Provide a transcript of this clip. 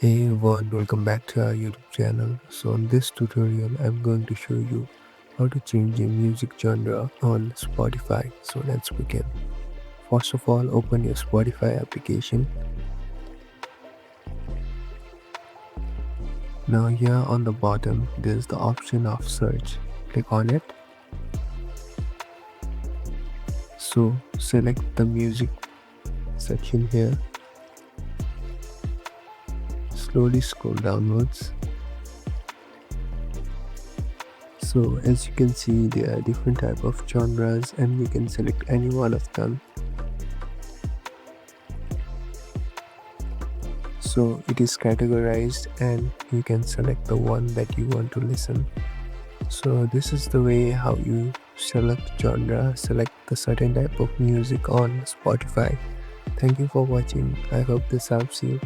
Hey everyone, welcome back to our YouTube channel. So in this tutorial, I'm going to show you how to change a music genre on Spotify. So let's begin. First of all, open your Spotify application. Now here on the bottom, there's the option of search. Click on it. So select the music section here. Slowly scroll downwards. So as you can see, there are different type of genres and you can select any one of them. So it is categorized and you can select the one that you want to listen. So this is the way how you select genre, select the certain type of music on Spotify. Thank you for watching. I hope this helps you.